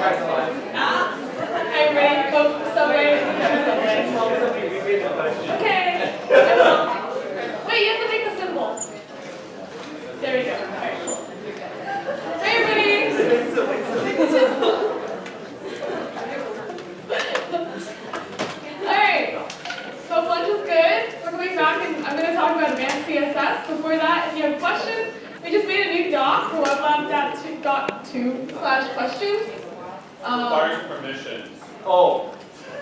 Everybody, Coke, Subway. Okay. Wait, you have to make the symbol. There we go. All right, cool. Hey, everybody. All right. So lunch is good. We're coming back, and I'm going to talk about advanced CSS. Before that, if you have questions, we just made a new doc for weblab.2/questions. Requires permissions. Oh.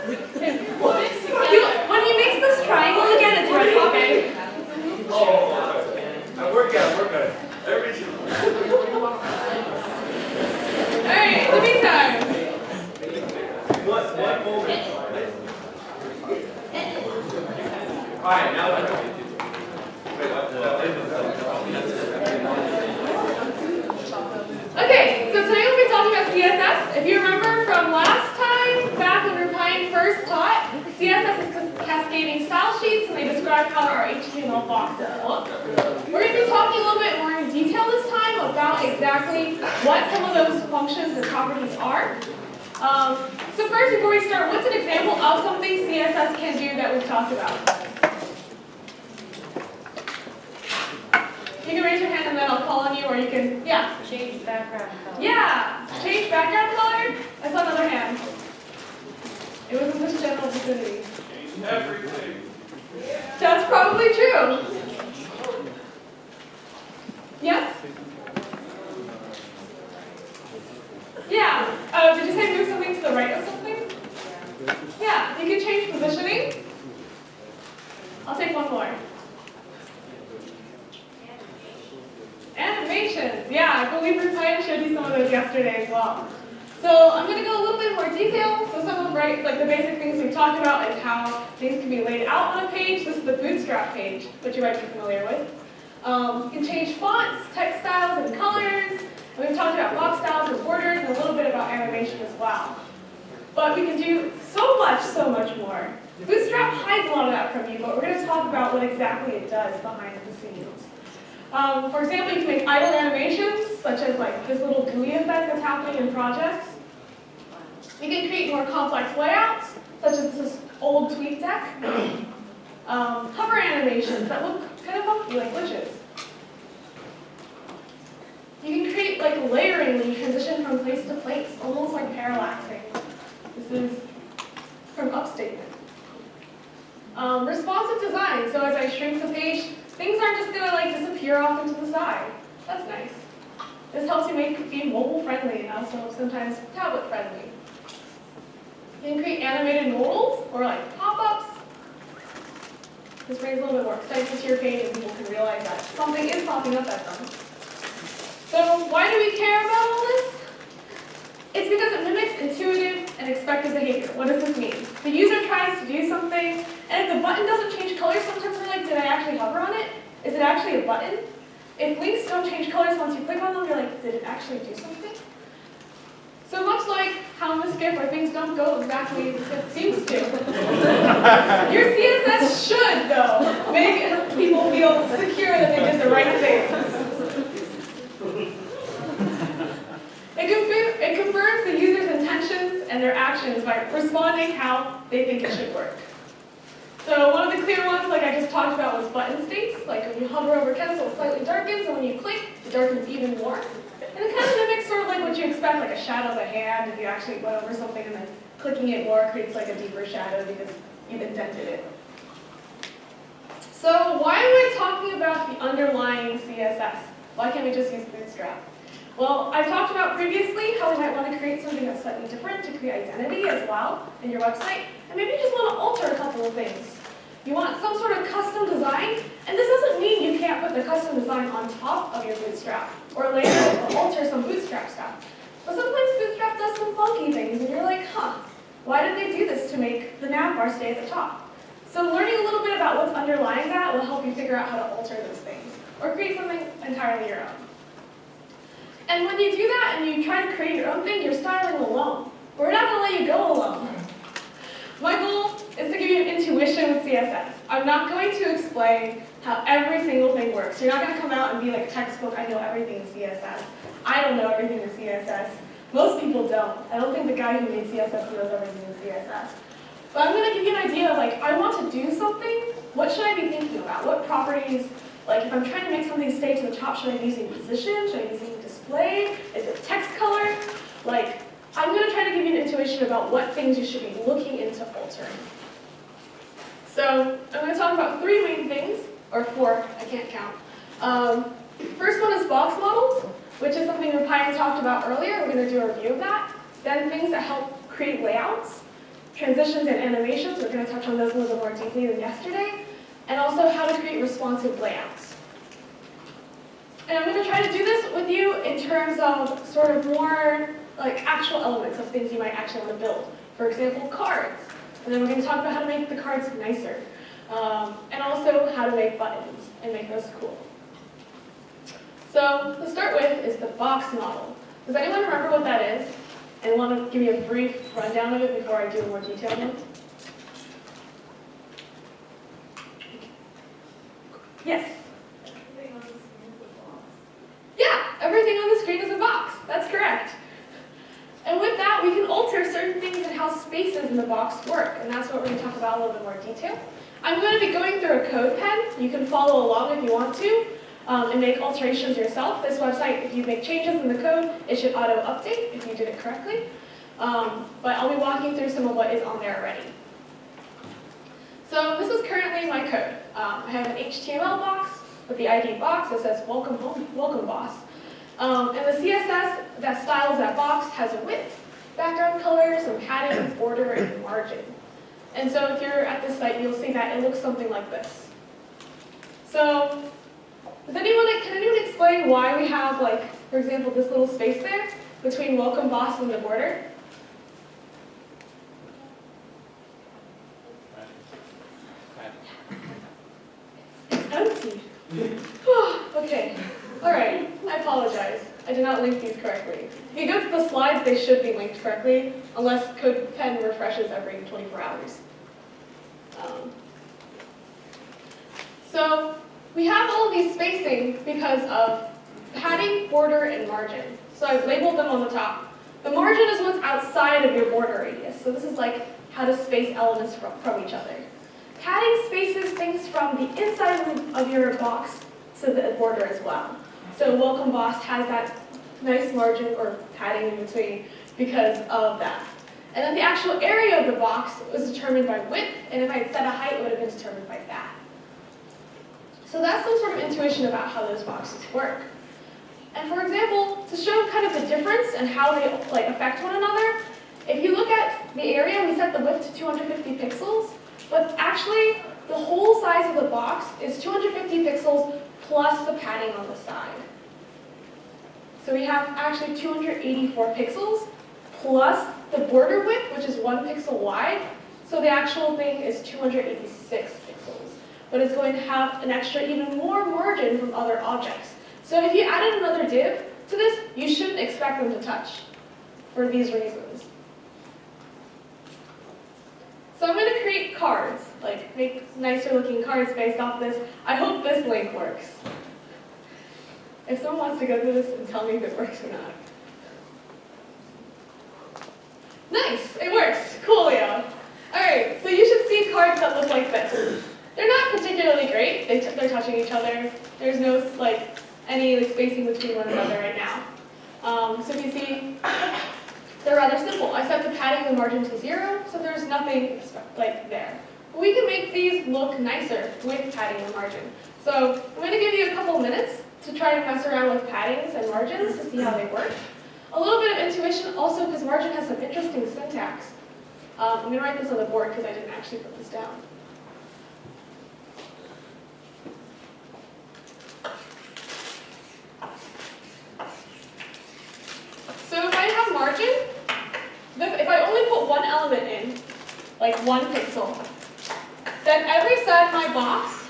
When he makes this triangle again, it's ready, okay? Oh. I work at it. Alright, in the meantime. One moment. Alright, now let's go. Okay, so today we'll be talking about CSS. If you remember from last time, back when Rupine first taught, CSS is cascading style sheets, and they describe how our HTML boxes look. We're going to be talking a little bit more in detail this time about exactly what some of those functions and properties are. So first, before we start, what's an example of something CSS can do that we've talked about? You can raise your hand and then I'll call on you, or you can, yeah. Change background color. Yeah, change background color. I saw another hand. It was in this general vicinity. Change everything. That's probably true. Yes? Yeah. Did you say move something to the right of something? Yeah, you can change positioning. I'll take one more. Animations. Yeah, I believe Rupine showed you some of those yesterday as well. So I'm going to go a little bit more detail. So some of the basic things we've talked about, like how things can be laid out on a page. This is the Bootstrap page, which you might be familiar with. You can change fonts, text styles, and colors. And we've talked about block styles and borders, and a little bit about animation as well. But we can do so much more. Bootstrap hides a lot of that from you, but we're going to talk about what exactly it does behind the scenes. For example, you can make idle animations, such as like this little GUI effect that's happening in projects. You can create more complex layouts, such as this old tweet deck. Hover animations that look kind of funky, like glitches. You can create like layering when you transition from place to place, almost like parallaxing. This is from Upstatement. Responsive design, so as I shrink the page, things aren't just going to like disappear off into the side. That's nice. This helps you be mobile friendly and also sometimes tablet friendly. You can create animated modals or like pop-ups. This brings a little bit more excitement to your page and people can realize that something is popping up at them. So why do we care about all this? It's because it mimics intuitive and expected behavior. What does this mean? The user tries to do something, and if the button doesn't change colors, sometimes we're like, did I actually hover on it? Is it actually a button? If links don't change colors once you click on them, you're like, did it actually do something? So much like how in the skip where things don't go exactly as it seems to. Your CSS should, though, make people feel secure that they did the right thing. It confirms the user's intentions and their actions by responding how they think it should work. So one of the clear ones, like I just talked about, was button states. Like when you hover over cancel, it slightly darkens, and when you click, it darkens even more. And it kind of mimics sort of like what you expect, like a shadow of a hand, if you actually went over something and then clicking it more creates like a deeper shadow because you've indented it. So why am I talking about the underlying CSS? Why can't we just use Bootstrap? Well, I've talked about previously how we might want to create something that's slightly different to create identity as well in your website, and maybe you just want to alter a couple of things. You want some sort of custom design, and this doesn't mean you can't put the custom design on top of your Bootstrap, or later, or alter some Bootstrap stuff. But sometimes Bootstrap does some funky things, and you're like, huh, why did they do this to make the nav bar stay at the top? So learning a little bit about what's underlying that will help you figure out how to alter those things, or create something entirely your own. And when you do that and you try to create your own thing, you're styling alone. But we're not going to let you go alone. My goal is to give you an intuition with CSS. I'm not going to explain how every single thing works. You're not going to come out and be like a textbook, I know everything in CSS. I don't know everything in CSS. Most people don't. I don't think the guy who made CSS knows everything in CSS. But I'm going to give you an idea of like, I want to do something, what should I be thinking about? What properties, like if I'm trying to make something stay to the top, should I be using position? Should I be using display? Is it text color? Like, I'm going to try to give you an intuition about what things you should be looking into altering. So I'm going to talk about 3 main things, or 4, I can't count. First one is box models, which is something Ryan talked about earlier. We're going to do a review of that. Then things that help create layouts, transitions and animations. We're going to touch on those a little more deeply than yesterday. And also how to create responsive layouts. And I'm going to try to do this with you in terms of sort of more like actual elements of things you might actually want to build. For example, cards. And then we're going to talk about how to make the cards nicer. And also how to make buttons and make those cool. So to start with is the box model. Does anyone remember what that is? And want to give me a brief rundown of it before I do a more detailed one? Yes? Everything on the screen is a box. Yeah, everything on the screen is a box. That's correct. And with that, we can alter certain things in how spaces in the box work. And that's what we're going to talk about in a little bit more detail. I'm going to be going through a code pen. You can follow along if you want to. And make alterations yourself. This website, if you make changes in the code, it should auto-update if you did it correctly. But I'll be walking through some of what is on there already. So this is currently my code. I have an HTML box with the ID box that says welcome home, welcome boss. And the CSS that styles that box has a width, background color, some padding, border, and margin. And so if you're at this site, you'll see that it looks something like this. So can anyone explain why we have, like, for example, this little space there between welcome boss and the border? It's empty. Okay. All right. I apologize. I did not link these correctly. If you go to the slides, they should be linked correctly, unless CodePen refreshes every 24 hours. So we have all of these spacing because of padding, border, and margin. So I've labeled them on the top. The margin is what's outside of your border radius. So this is like how to space elements from each other. Padding spaces things from the inside of your box to the border as well. So welcome boss has that nice margin or padding in between because of that. And then the actual area of the box was determined by width, and if I had set a height, it would have been determined by that. So that's some sort of intuition about how those boxes work. And for example, to show kind of the difference and how they affect one another, if you look at the area, we set the width to 250 pixels, but actually the whole size of the box is 250 pixels plus the padding on the side. So we have actually 284 pixels plus the border width, which is 1 pixel wide. So the actual thing is 286 pixels. But it's going to have an extra even more margin from other objects. So if you added another div to this, you shouldn't expect them to touch for these reasons. So I'm going to create cards, like make nicer looking cards based off this. I hope this link works. If someone wants to go through this and tell me if it works or not. Nice, it works. Cool, Leo. All right, so you should see cards that look like this. They're not particularly great. They're touching each other. There's no any spacing between one another right now. So if you see, they're rather simple. I set the padding and the margin to 0, so there's nothing there. But we can make these look nicer with padding and margin. So I'm going to give you a couple minutes to try and mess around with paddings and margins to see how they work. A little bit of intuition also because margin has some interesting syntax. I'm going to write this on the board because I didn't actually put this down. So if I have margin, if I only put one element in, like 1 pixel, then every side of my box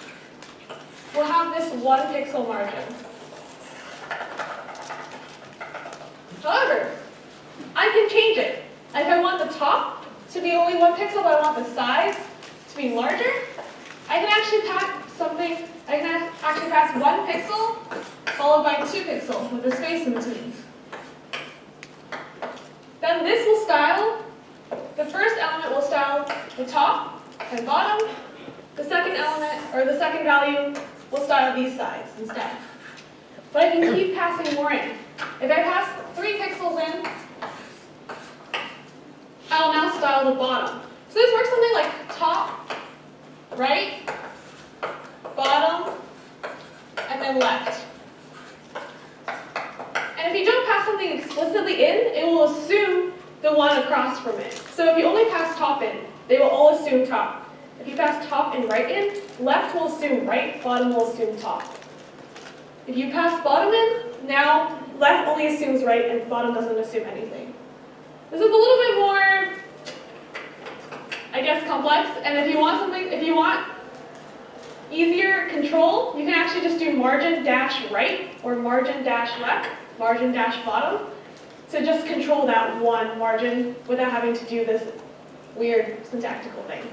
will have this 1 pixel margin. However, I can change it. If I want the top to be only 1 pixel, but I want the sides to be larger, I can actually pass 1 pixel followed by 2 pixels with a space in between. then this will style, the first element will style the top and bottom. The second element, or the second value, will style these sides instead. But I can keep passing more in. If I pass 3 pixels in, I'll now style the bottom. So this works something like top, right, bottom, and then left. And if you don't pass something explicitly in, it will assume the one across from it. So if you only pass top in, they will all assume top. If you pass top and right in, left will assume right, bottom will assume top. If you pass bottom in, now left only assumes right and bottom doesn't assume anything. This is a little bit more, I guess, complex. And if you want easier control, you can actually just do margin dash right or margin dash left, margin dash bottom, to just control that one margin without having to do this weird syntactical thing.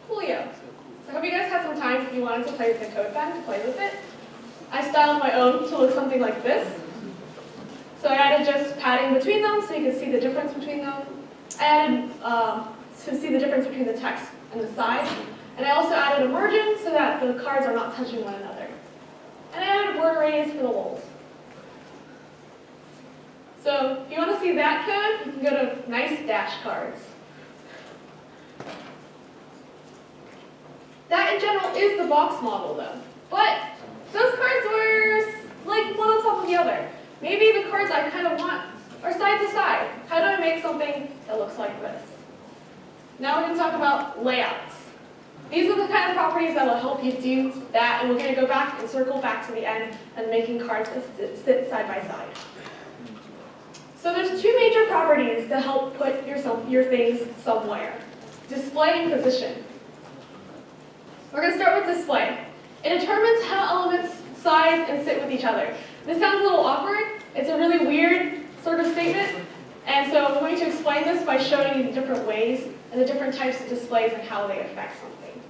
Coolio. So I hope you guys had some time if you wanted to play with the code pen to play with it. I styled my own to look something like this. So I added just padding between them so you can see the difference between them. I added to see the difference between the text and the size. And I also added a margin so that the cards are not touching one another. And I added word arrays for the lulls. So if you want to see that code, you can go to nice dash cards. That in general is the box model though. But those cards were like one on top of the other. Maybe the cards I kind of want are side to side. How do I make something that looks like this? Now we're going to talk about layouts. These are the kind of properties that will help you do that, and we're going to go back and circle back to the end and making cards that sit side by side. So there's 2 major properties that help put your things somewhere. Display and position. We're going to start with display. It determines how elements size and sit with each other. This sounds a little awkward. It's a really weird sort of statement. And so I'm going to explain this by showing you the different ways and the different types of displays and how they affect something.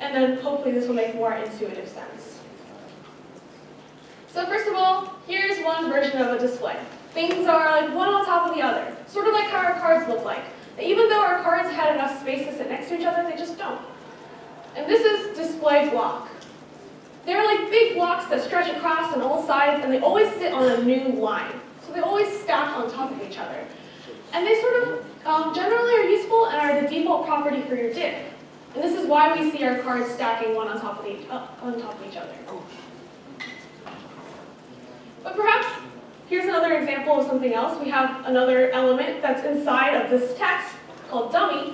And then hopefully this will make more intuitive sense. So first of all, here's one version of a display. Things are like one on top of the other, sort of like how our cards look like. Even though our cards had enough space to sit next to each other, they just don't. And this is display block. They're like big blocks that stretch across on all sides, and they always sit on a new line. So they always stack on top of each other. And they sort of generally are useful and are the default property for your div. And this is why we see our cards stacking one on top of each other. But perhaps here's another example of something else. We have another element that's inside of this text called dummy.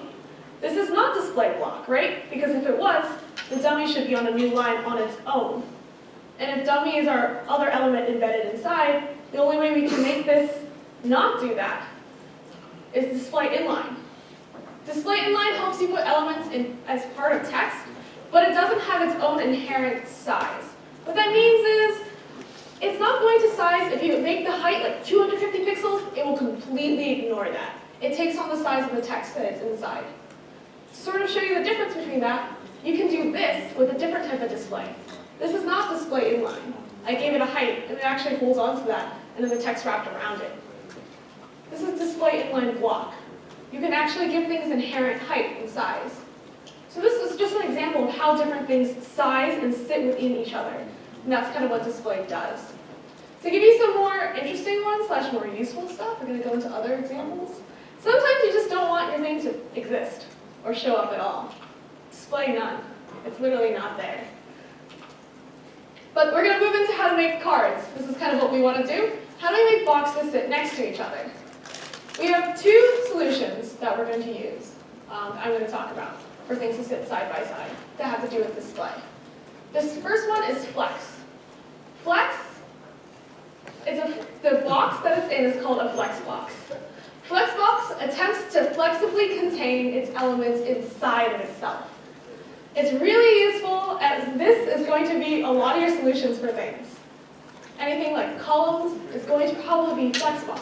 This is not display block, right? Because if it was, the dummy should be on a new line on its own. And if dummy is our other element embedded inside, the only way we can make this not do that is display inline. Display inline helps you put elements in as part of text, but it doesn't have its own inherent size. What that means is, it's not going to size, if you make the height like 250 pixels, it will completely ignore that. It takes on the size of the text that it's inside. To sort of show you the difference between that, you can do this with a different type of display. This is not display inline. I gave it a height, and it actually holds on to that, and then the text wrapped around it. This is display inline block. You can actually give things inherent height and size. So this is just an example of how different things size and sit within each other. And that's kind of what display does. To give you some more interesting ones / more useful stuff, we're going to go into other examples. Sometimes you just don't want your thing to exist or show up at all. Display none. It's literally not there. But we're going to move into how to make cards. This is kind of what we want to do. How do we make boxes sit next to each other? We have 2 solutions that we're going to use, I'm going to talk about, for things to sit side by side that have to do with display. This first one is flex. Flex is the box that it's in is called a flex box. Flex box attempts to flexibly contain its elements inside of itself. It's really useful, as this is going to be a lot of your solutions for things. Anything like columns is going to probably be flex box.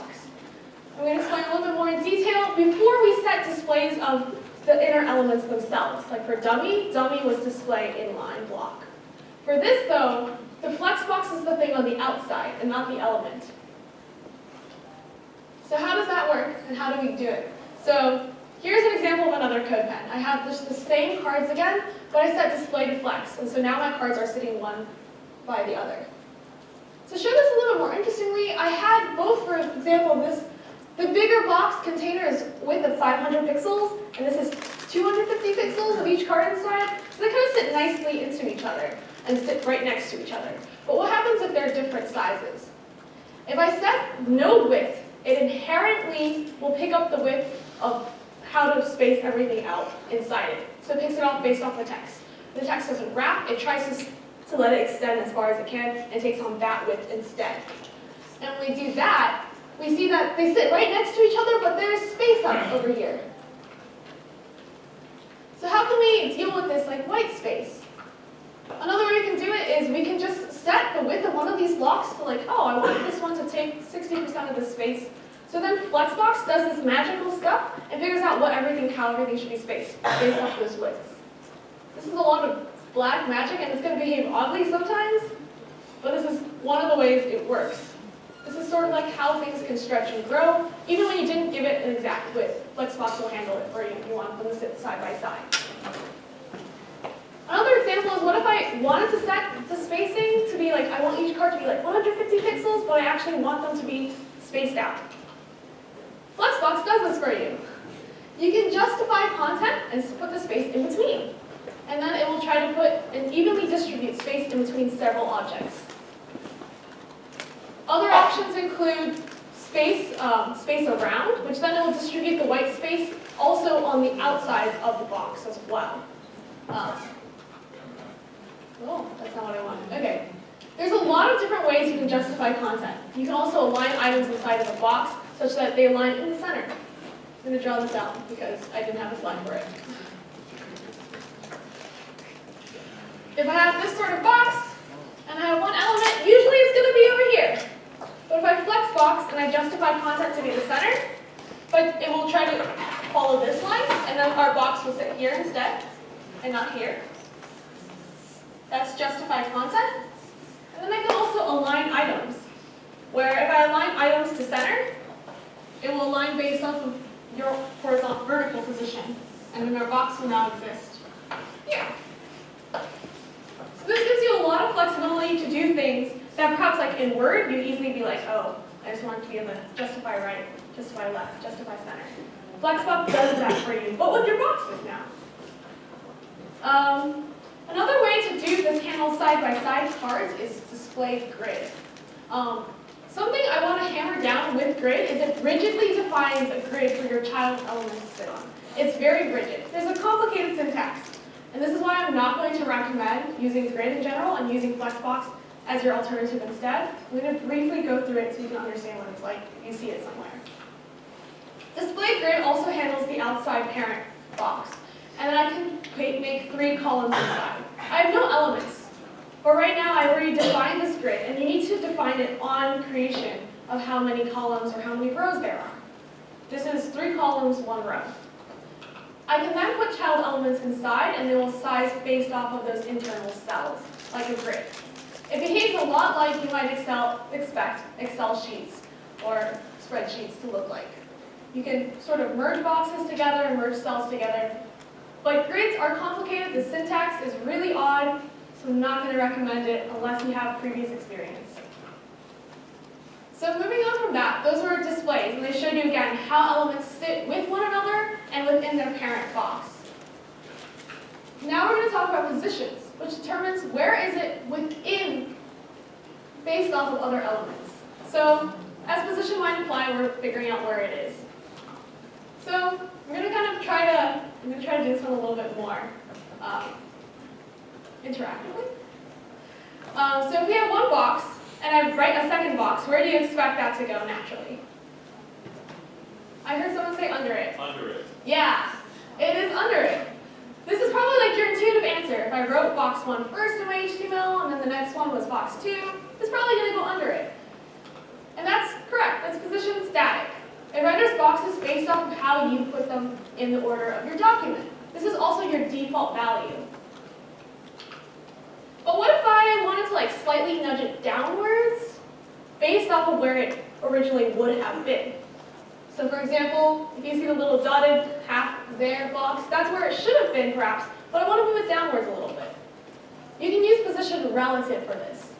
I'm going to explain a little bit more in detail before we set displays of the inner elements themselves. Like for dummy, dummy was display inline block. For this though, The flex box is the thing on the outside and not the element. So how does that work and how do we do it? So here's an example of another code pen. I have just the same cards again, but I set display to flex. And so now my cards are sitting one by the other. To show this a little bit more interestingly, I had both, for example, the bigger box container is width of 500 pixels, and this is 250 pixels of each card inside. So they kind of sit nicely into each other and sit right next to each other. But what happens if they're different sizes? If I set no width, it inherently will pick up the width of how to space everything out inside it. So it picks it up based off the text. The text doesn't wrap, it tries to let it extend as far as it can and takes on that width instead. And when we do that, we see that they sit right next to each other, but there's space up over here. So how can we deal with this like white space? Another way we can do it is we can just set the width of one of these blocks to like, oh, I want this one to take 60% of the space. So then Flexbox does this magical stuff and figures out how everything should be spaced based off those widths. This is a lot of black magic and it's going to behave oddly sometimes, but this is one of the ways it works. This is sort of like how things can stretch and grow. Even when you didn't give it an exact width, Flexbox will handle it for you if you want them to sit side by side. Another example is what if I wanted to set the spacing to be like, I want each card to be like 150 pixels, but I actually want them to be spaced out. Flexbox does this for you. You can justify content and put the space in between. And then it will try to put and evenly distribute space in between several objects. Other options include space around, which then it will distribute the white space also on the outsides of the box as well. Oh, that's not what I wanted. Okay. There's a lot of different ways you can justify content. You can also align items inside of a box such that they align in the center. I'm going to draw this out because I didn't have a slide for it. If I have this sort of box, and I have one element, usually it's going to be over here. But if I flex box and I justify content to be the center, but it will try to follow this line, and then our box will sit here instead, and not here. That's justify content. And then I can also align items, where if I align items to center, it will align based off of your horizontal vertical position, and then our box will now exist here. So this gives you a lot of flexibility to do things that perhaps like in Word, you'd easily be like, oh, I just want it to be able to justify right, justify left, justify center. Flexbox does that for you, but with your boxes now. Another way to do this handle side-by-side cards is display grid. Something I want to hammer down with grid is it rigidly defines a grid for your child element to sit on. It's very rigid. There's a complicated syntax, and this is why I'm not going to recommend using grid in general and using Flexbox as your alternative instead. I'm going to briefly go through it so you can understand what it's like if you see it somewhere. Display grid also handles the outside parent box, and then I can make 3 columns inside. I have no elements. But right now, I've already defined this grid, and you need to define it on creation of how many columns or how many rows there are. This is 3 columns, 1 row. I can then put child elements inside, and they will size based off of those internal cells, like a grid. It behaves a lot like you might expect Excel sheets or spreadsheets to look like. You can sort of merge boxes together and merge cells together. But grids are complicated, the syntax is really odd, so I'm not going to recommend it unless you have previous experience. So moving on from that, those were displays, and they showed you again how elements sit with one another and within their parent box. Now we're going to talk about positions, which determines where is it within based off of other elements. So as position might imply, we're figuring out where it is. So I'm going to try to do this one a little bit more interactively. So if we have one box, and I write a second box, where do you expect that to go naturally? I heard someone say under it. Under it. Yeah, it is under it. This is probably like your intuitive answer. If I wrote box 1 first in my HTML, and then the next one was box 2, it's probably going to go under it. And that's correct. That's position static. It renders boxes based off of how you put them in the order of your document. This is also your default value. But what if I wanted to like slightly nudge it downwards based off of where it originally would have been. So for example, if you see the little dotted half there box, that's where it should have been perhaps, but I want to move it downwards a little bit. You can use position relative for this.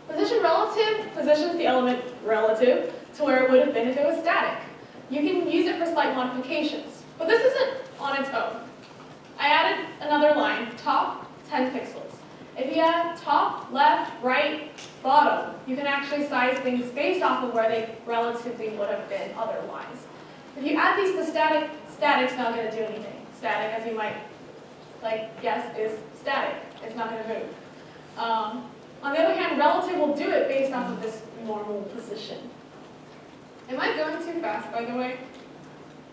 Position relative positions the element relative to where it would have been if it was static. You can use it for slight modifications, but this isn't on its own. I added another line, top 10 pixels. If you add top, left, right, bottom, you can actually size things based off of where they relatively would have been otherwise. If you add these to static, static's not going to do anything. Static, as you might guess, is static. It's not going to move. On the other hand, relative will do it based off of this normal position. Am I going too fast, by the way?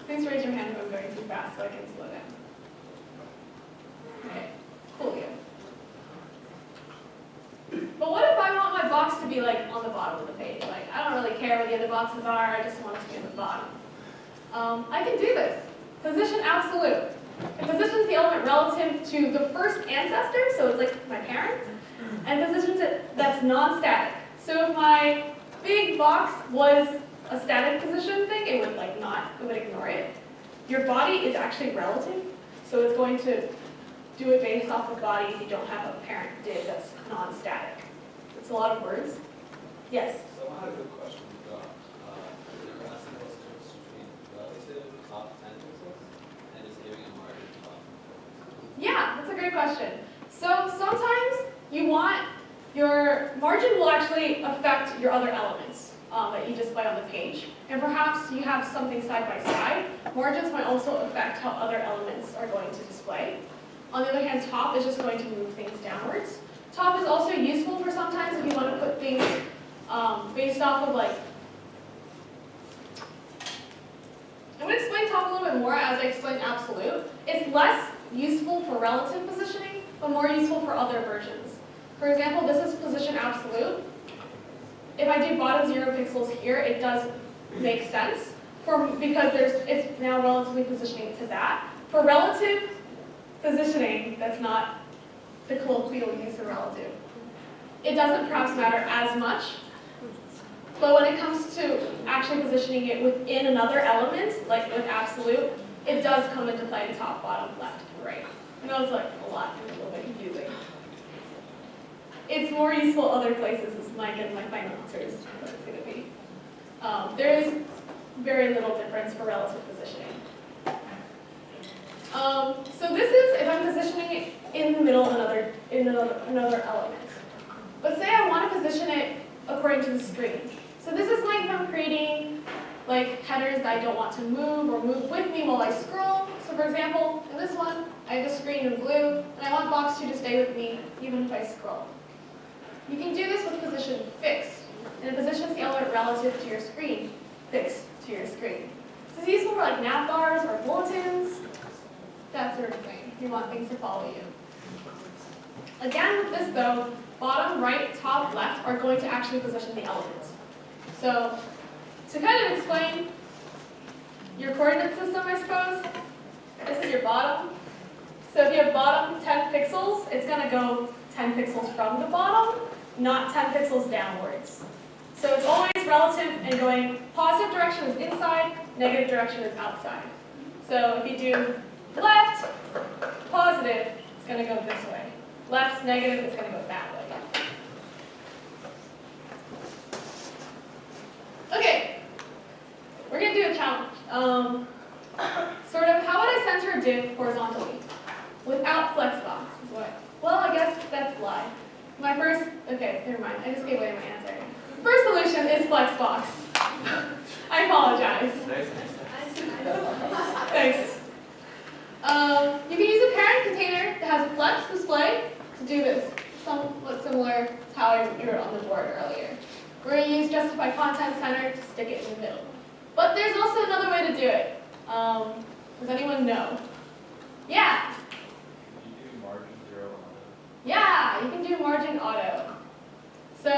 Please raise your hand if I'm going too fast so I can slow down. Okay, cool. But what if I want my box to be like on the bottom of the page? Like, I don't really care where the other boxes are, I just want it to be on the bottom. I can do this. Position absolute. It positions the element relative to the first ancestor, so it's like my parent, and positions it that's non-static. So if my big box was a static position thing, it would it would ignore it. Your body is actually relative, so it's going to do it based off of body if you don't have a parent div that's non-static. It's a lot of words. Yes? So I had a good question. They were asking what's the difference between relative top 10 pixels and just giving a margin top. Yeah, that's a great question. So sometimes you want your margin will actually affect your other elements that you display on the page. And perhaps you have something side by side. Margins might also affect how other elements are going to display. On the other hand, top is just going to move things downwards. Top is also useful for sometimes if you want to put things based off of I'm going to explain top a little bit more as I explain absolute. It's less useful for relative positioning, but more useful for other versions. For example, this is position absolute. If I do bottom 0 pixels here, it does make sense because it's now relatively positioning to that. For relative positioning, that's not the colloquial use of relative. It doesn't perhaps matter as much, but when it comes to actually positioning it within another element, like with absolute, it does come into play top, bottom, left, and right. I know it's like a lot and a little bit confusing. It's more useful other places, as Mike and my final answers what it's going to be. There is very little difference for relative positioning. So this is if I'm positioning it in the middle of another element. But say I want to position it according to the screen. So this is like if I'm creating headers that I don't want to move or move with me while I scroll. So for example, in this one, I have a screen in blue, and I want box 2 to stay with me even if I scroll. You can do this with position fixed, and it positions the element relative to your screen, fixed to your screen. This is useful for nav bars or bulletins, that sort of thing. You want things to follow you. Again, with this though, bottom, right, top, left are going to actually position the elements. So, to kind of explain your coordinate system, I suppose, this is your bottom. So if you have bottom 10 pixels, it's going to go 10 pixels from the bottom, not 10 pixels downwards. So it's always relative and going positive direction is inside, negative direction is outside. So if you do left, positive, it's going to go this way. Left, negative, it's going to go that way. Okay, we're going to do a challenge. Sort of, how would I center a div horizontally without flexbox? What? Well, I guess that's live. Okay, never mind. I just gave away my answer. First solution is flexbox. I apologize. Thanks. You can use a parent container that has a flex display to do this, somewhat similar to how I drew it on the board earlier. We're going to use justify content center to stick it in the middle. But there's also another way to do it. Does anyone know? Yeah. Can you do margin 0 on Yeah, you can do margin auto. So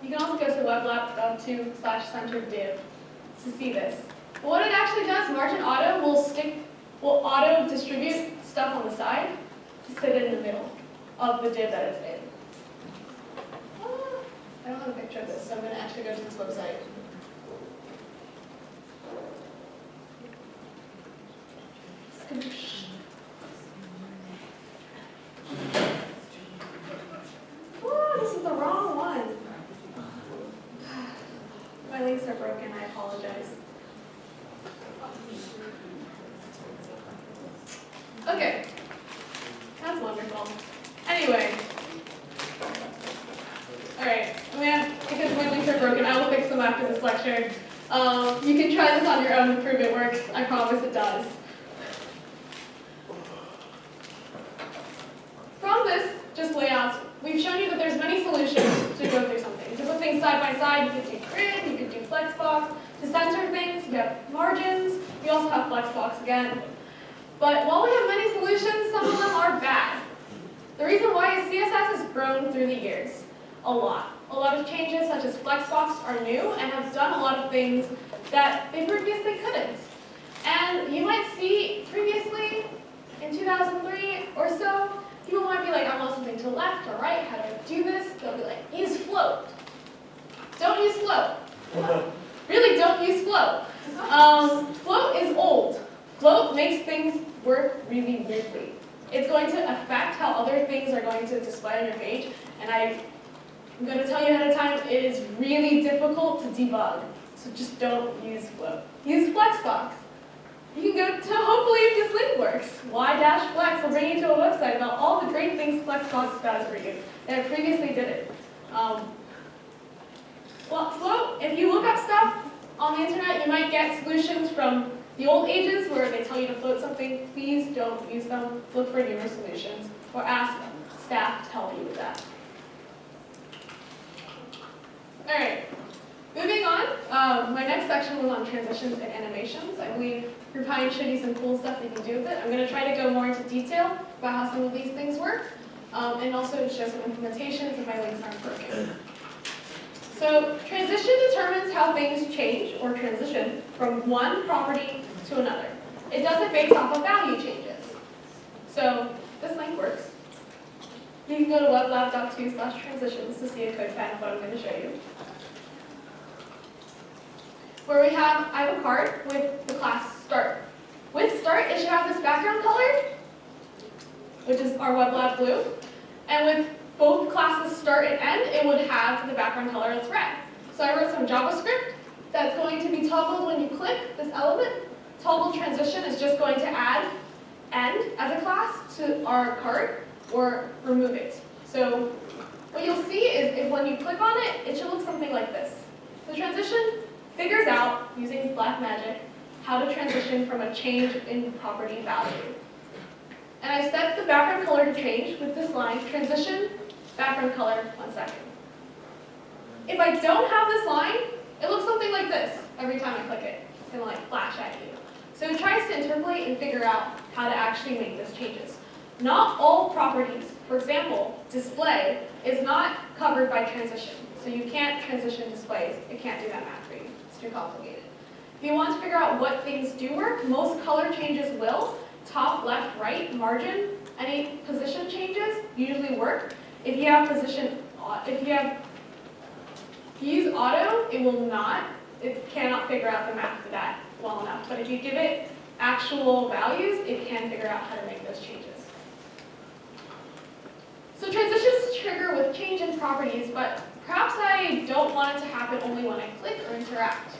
you can also go to weblab.2/center div to see this. But what it actually does, margin auto will auto distribute stuff on the side to sit in the middle of the div that it's in. picture of this, so I'm going to actually go to this website. Oh, this is the wrong one. My links are broken, I apologize. Okay, that's wonderful. Anyway, all right, because my links are broken, I will fix them after this lecture. You can try this on your own and prove it works. I promise it does. From this, just layouts, we've shown you that there's many solutions to go through something. To put things side by side, you could do grid, you could do flexbox. To center things, you have margins. We also have flexbox again. But while we have many solutions, some of them are bad. The reason why is CSS has grown through the years a lot. A lot of changes such as flexbox are new and have done a lot of things that they previously couldn't. And you might see previously, in 2003 or so, people might be like, I want something to the left or right, how do I do this? They'll be like, use float. Don't use float. Really, don't use float. Float is old. Float makes things work really weirdly. It's going to affect how other things are going to display on your page, and I'm going to tell you ahead of time, it is really difficult to debug, so just don't use float. Use flexbox. You can go to, hopefully if this link works, y-flex will bring you to a website about all the great things Flexbox does for you that previously didn't. Well, float, if you look up stuff on the internet, you might get solutions from the old ages where they tell you to float something. Please don't use them. Look for newer solutions or ask staff to help you with that. All right, moving on. My next section was on transitions and animations. I believe Group High showed you some cool stuff you can do with it. I'm going to try to go more into detail about how some of these things work, and also show some implementations if my links aren't broken. So transition determines how things change or transition from one property to another. It does it based off of value changes. So this link works. You can go to weblab.2/transitions to see a code pen of what I'm going to show you. Where I have a card with the class start. With start, it should have this background color, which is our WebLab blue. And with both classes start and end, it would have the background color that's red. So I wrote some JavaScript that's going to be toggled when you click this element. Toggle transition is just going to add end as a class to our card or remove it. So what you'll see is if when you click on it, it should look something like this. The transition figures out, using black magic, how to transition from a change in property value. And I set the background color to change with this line, transition, background color, 1 second. If I don't have this line, it looks something like this every time I click it. It's going to like flash at you. So it tries to interpolate and figure out how to actually make those changes. Not all properties, for example, display is not covered by transition. So you can't transition displays. It can't do that math for you. It's too complicated. If you want to figure out what things do work, most color changes will. Top, left, right, margin, any position changes usually work. If you have position, if you use auto, it will not. It cannot figure out the math for that well enough. But if you give it actual values, it can figure out how to make those changes. So transitions trigger with change in properties, but perhaps I don't want it to happen only when I click or interact.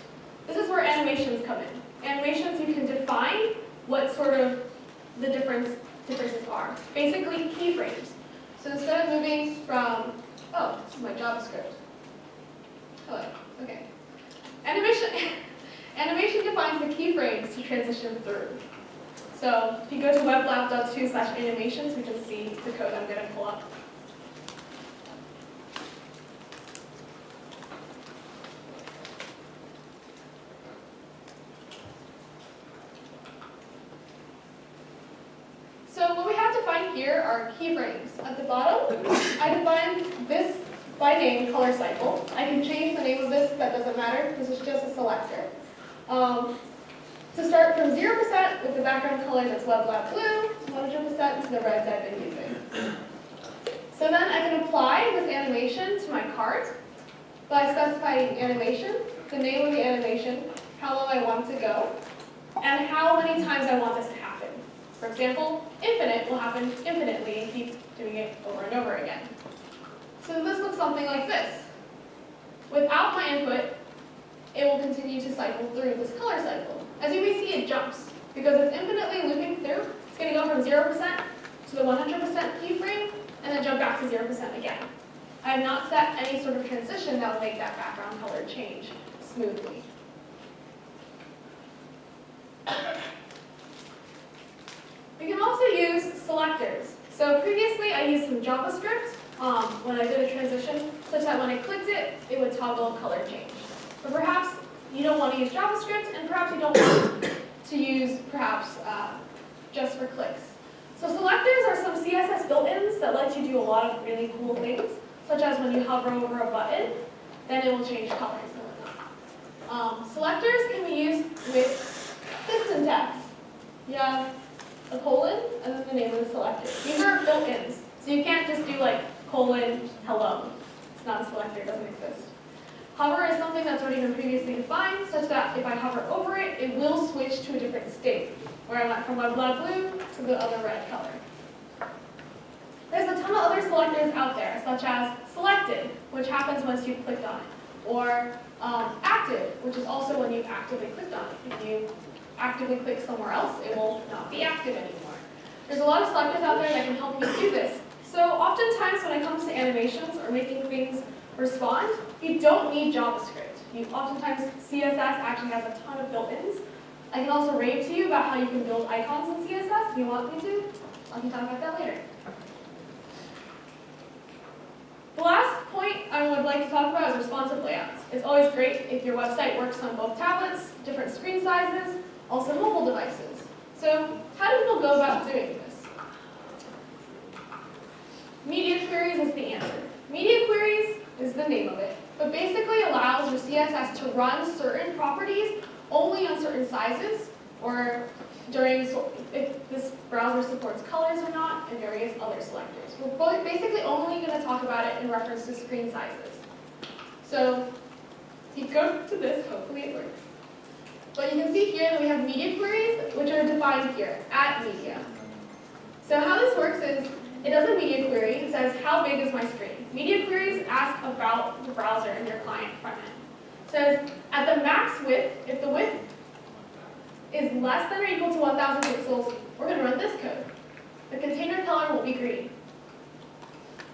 This is where animations come in. Animations, you can define what sort of the differences are. Basically, keyframes. So instead of moving from, oh, this is my JavaScript. Oh, okay. Animation defines the keyframes to transition through. So if you go to weblab.2/animations, we can see the code I'm going to pull up. So what we have defined here are keyframes. At the bottom, I defined this by name, color cycle. I can change the name of this, that doesn't matter. This is just a selector. To start from 0% with the background color that's WebLab blue, 100% to the reds I've been using. So then I can apply this animation to my cart, by specifying animation, the name of the animation, how long I want it to go, and how many times I want this to happen. For example, infinite will happen infinitely and keep doing it over and over again. So this looks something like this. Without my input, it will continue to cycle through this color cycle. As you may see, it jumps. Because it's infinitely looping through, it's going to go from 0% to the 100% keyframe, and then jump back to 0% again. I have not set any sort of transition that will make that background color change smoothly. We can also use selectors. So previously I used some JavaScript when I did a transition, such that when I clicked it, it would toggle color change. But perhaps you don't want to use JavaScript, and perhaps you don't want to use just for clicks. So selectors are some CSS built-ins that let you do a lot of really cool things, such as when you hover over a button, then it will change colors and whatnot. Selectors can be used with this syntax. You have a colon and then the name of the selector. These are built-ins, so you can't just do like colon hello. It's not a selector, it doesn't exist. Hover is something that's already been previously defined, such that if I hover over it, it will switch to a different state, where I went from my blood blue to the other red color. There's a ton of other selectors out there, such as selected, which happens once you've clicked on it, or active, which is also when you've actively clicked on it. If you actively click somewhere else, it will not be active anymore. There's a lot of selectors out there that can help you do this. So oftentimes when it comes to animations or making things respond, you don't need JavaScript. Oftentimes CSS actually has a ton of built-ins. I can also rave to you about how you can build icons in CSS if you want me to. I can talk about that later. The last point I would like to talk about is responsive layouts. It's always great if your website works on both tablets, different screen sizes, also mobile devices. So how do people go about doing this? Media queries is the answer. Media queries is the name of it, but basically allows your CSS to run certain properties only on certain sizes, or if this browser supports colors or not, and various other selectors. We're basically only going to talk about it in reference to screen sizes. So if you go to this, hopefully it works. But you can see here that we have media queries, which are defined here, at media. So how this works is, it does a media query. It says, how big is my screen? Media queries ask about the browser and your client front end. It says, at the max width, if the width is less than or equal to 1,000 pixels, we're going to run this code. The container color will be green.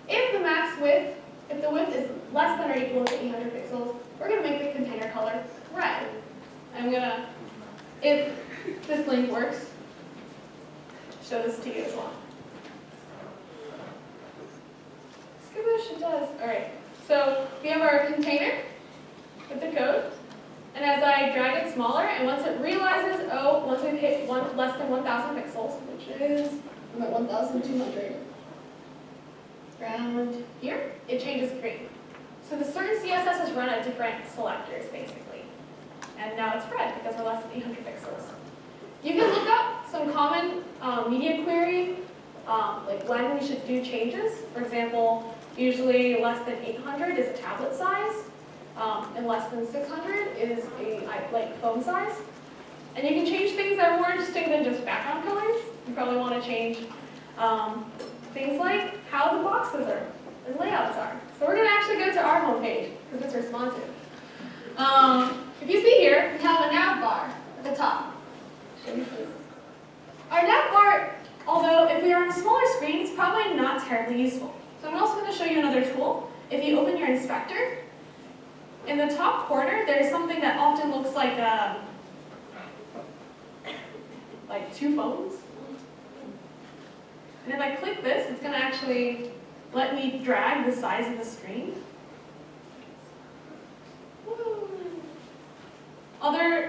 If the width is less than or equal to 800 pixels, we're going to make the container color red. I'm going to, if this link works, show this to you as well. Skiboosh, it does. All right. So we have our container with the code. And as I drag it smaller, and once it realizes, oh, once we've hit less than 1,000 pixels, which is, I'm at 1,200, around here, it changes green. So the certain CSS is run at different selectors, basically. And now it's red because we're less than 800 pixels. You can look up some common media query, like when we should do changes. For example, usually less than 800 is a tablet size, and less than 600 is a phone size. And you can change things that are more interesting than just background colors. You probably want to change things like how the boxes are and layouts are. So we're going to actually go to our homepage because it's responsive. If you see here, we have a nav bar at the top. Our nav bar, although if we are on a smaller screen, it's probably not terribly useful. So I'm also going to show you another tool. If you open your inspector, in the top corner, there's something that often looks like two phones. And if I click this, it's going to actually let me drag the size of the screen.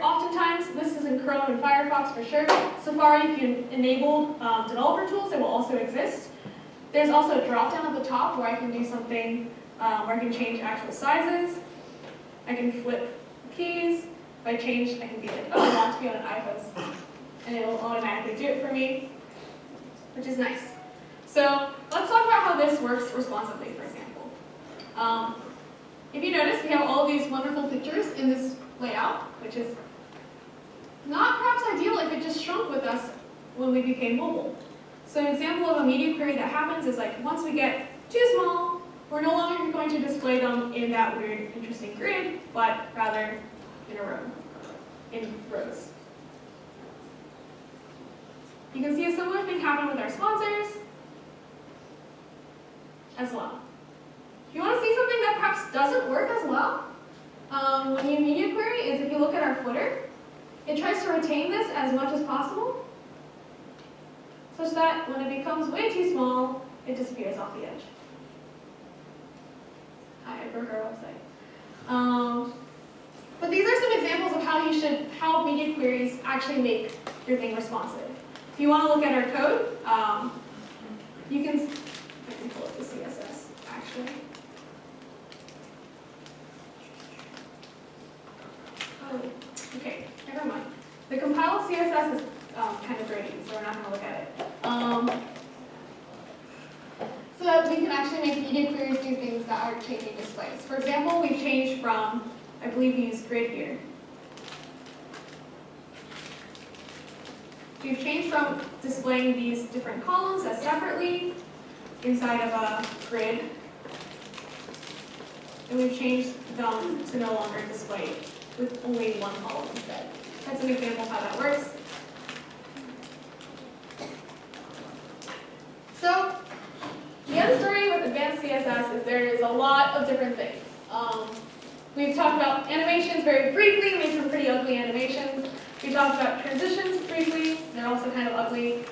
Oftentimes, this is in Chrome and Firefox for sure. Safari, if you enable developer tools, it will also exist. There's also a drop-down at the top where I can do something where I can change actual sizes. I can flip keys. If I change, I can be like, oh, I want to be on an iPhone. And it will automatically do it for me, which is nice. So let's talk about how this works responsively, for example. if you notice, we have all these wonderful pictures in this layout, which is not perhaps ideal if it just shrunk with us when we became mobile. So an example of a media query that happens is like once we get too small, we're no longer going to display them in that weird, interesting grid, but rather in a row, in rows. You can see a similar thing happen with our sponsors as well. If you want to see something that perhaps doesn't work as well, when you media query is if you look at our footer, it tries to retain this as much as possible, such that when it becomes way too small, it disappears off the edge. Hi, I broke our website. But these are some examples of how media queries actually make your thing responsive. If you want to look at our code, you can, I can pull up the CSS actually. Oh, okay, never mind. The compiled CSS is kind of dirty, so we're not going to look at it. So that we can actually make media queries do things that are changing displays. For example, we've changed from, I believe we use grid here. We've changed from displaying these different columns as separately inside of a grid, and we've changed them to no longer display with only one column instead. That's an example of how that works. So, the end story with advanced CSS is there is a lot of different things. We've talked about animations very briefly, made some pretty ugly animations. We talked about transitions briefly, they're also kind of ugly.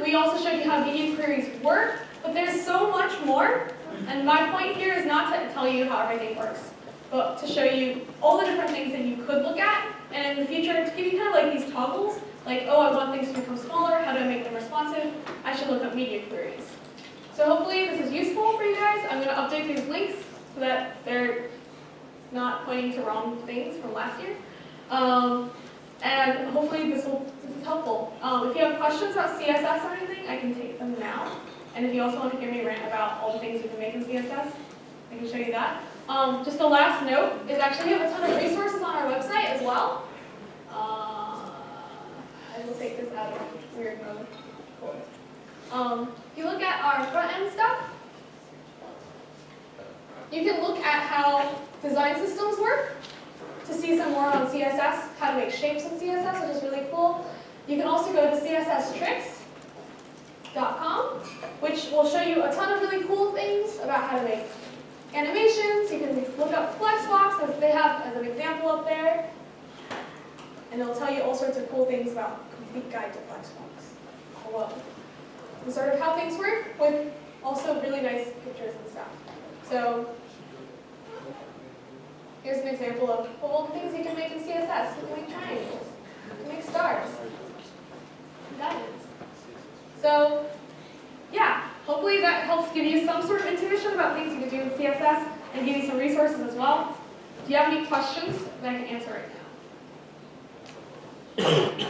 We also showed you how media queries work, but there's so much more. And my point here is not to tell you how everything works, but to show you all the different things that you could look at, and in the future to give you kind of like these toggles, like, oh, I want things to become smaller, how do I make them responsive? I should look up media queries. So hopefully this is useful for you guys. I'm going to update these links so that they're not pointing to wrong things from last year. And hopefully this is helpful. If you have questions about CSS or anything, I can take them now. And if you also want to hear me rant about all the things you can make in CSS, I can show you that. Just a last note is actually we have a ton of resources on our website as well. I will take this out of weird mode. Cool. If you look at our front end stuff, you can look at how design systems work to see some more on CSS, how to make shapes in CSS, which is really cool. You can also go to csstricks.com, which will show you a ton of really cool things about how to make animations. You can look up Flexbox, as they have as an example up there, and it'll tell you all sorts of cool things about Complete Guide to Flexbox. Hello. And sort of how things work with also really nice pictures and stuff. So here's an example of all the things you can make in CSS. You can make triangles, you can make stars, diamonds. So yeah, hopefully that helps give you some sort of intuition about things you can do in CSS and give you some resources as well. Do you have any questions that I can answer right now?